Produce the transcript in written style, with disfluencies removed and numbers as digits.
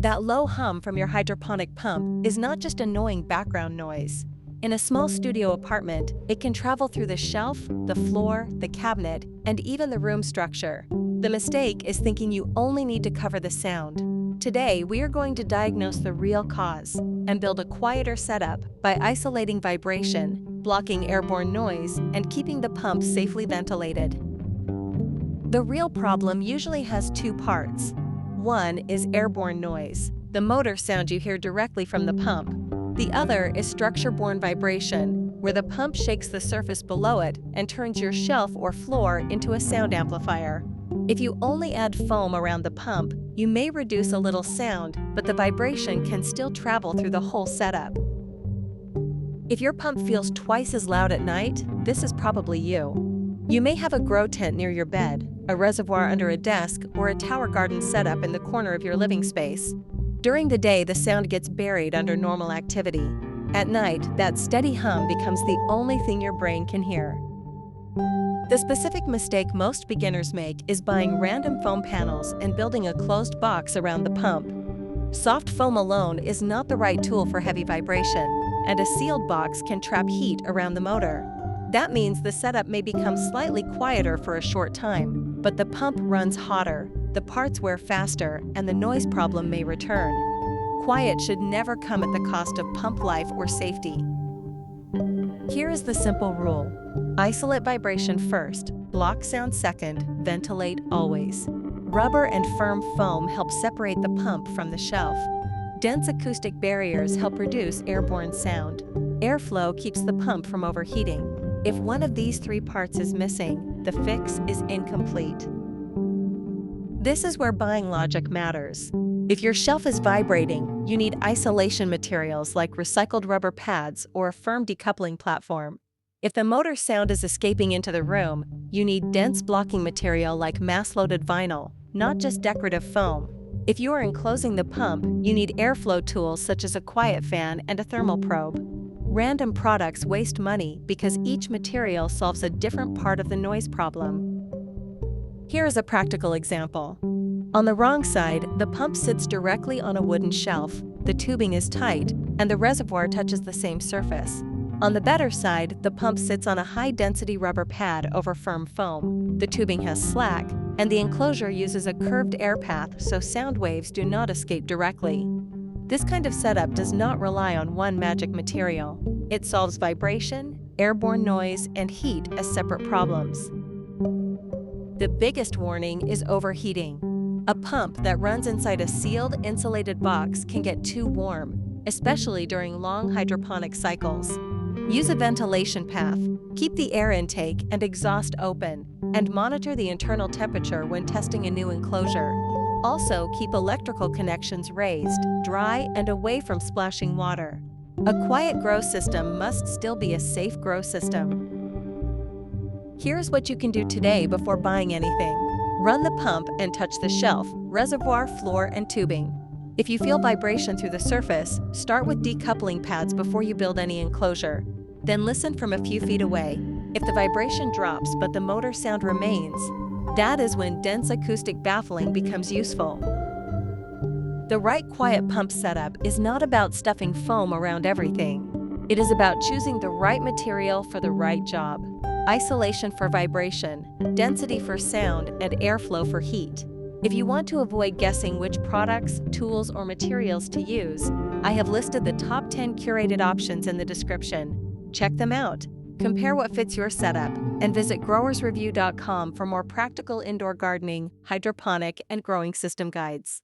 That low hum from your hydroponic pump is not just annoying background noise. In a small studio apartment, it can travel through the shelf, the floor, the cabinet, and even the room structure. The mistake is thinking you only need to cover the sound. Today, we are going to diagnose the real cause and build a quieter setup by isolating vibration, blocking airborne noise, and keeping the pump safely ventilated. The real problem usually has two parts. One is airborne noise, the motor sound you hear directly from the pump. The other is structure-borne vibration, where the pump shakes the surface below it and turns your shelf or floor into a sound amplifier. If you only add foam around the pump, you may reduce a little sound, but the vibration can still travel through the whole setup. If your pump feels twice as loud at night, this is probably you. You may have a grow tent near your bed, a reservoir under a desk, or a tower garden setup in the corner of your living space. During the day, the sound gets buried under normal activity. At night, that steady hum becomes the only thing your brain can hear. The specific mistake most beginners make is buying random foam panels and building a closed box around the pump. Soft foam alone is not the right tool for heavy vibration, and a sealed box can trap heat around the motor. That means the setup may become slightly quieter for a short time, but the pump runs hotter, the parts wear faster, and the noise problem may return. Quiet should never come at the cost of pump life or safety. Here is the simple rule. Isolate vibration first, block sound second, ventilate always. Rubber and firm foam help separate the pump from the shelf. Dense acoustic barriers help reduce airborne sound. Airflow keeps the pump from overheating. If one of these three parts is missing, the fix is incomplete. This is where buying logic matters. If your shelf is vibrating, you need isolation materials like recycled rubber pads or a firm decoupling platform. If the motor sound is escaping into the room, you need dense blocking material like mass-loaded vinyl, not just decorative foam. If you are enclosing the pump, you need airflow tools such as a quiet fan and a thermal probe. Random products waste money because each material solves a different part of the noise problem. Here is a practical example. On the wrong side, the pump sits directly on a wooden shelf, the tubing is tight, and the reservoir touches the same surface. On the better side, the pump sits on a high-density rubber pad over firm foam, the tubing has slack, and the enclosure uses a curved air path so sound waves do not escape directly. This kind of setup does not rely on one magic material. It solves vibration, airborne noise, and heat as separate problems. The biggest warning is overheating. A pump that runs inside a sealed, insulated box can get too warm, especially during long hydroponic cycles. Use a ventilation path, keep the air intake and exhaust open, and monitor the internal temperature when testing a new enclosure. Also, keep electrical connections raised, dry, and away from splashing water. A quiet grow system must still be a safe grow system. Here's what you can do today before buying anything. Run the pump and touch the shelf, reservoir, floor, and tubing. If you feel vibration through the surface, start with decoupling pads before you build any enclosure. Then listen from a few feet away. If the vibration drops but the motor sound remains, that is when dense acoustic baffling becomes useful. The right quiet pump setup is not about stuffing foam around everything. It is about choosing the right material for the right job. Isolation for vibration, density for sound, and airflow for heat. If you want to avoid guessing which products, tools, or materials to use, I have listed the top 10 curated options in the description. Check them out. Compare what fits your setup, and visit growersreview.com for more practical indoor gardening, hydroponic, and growing system guides.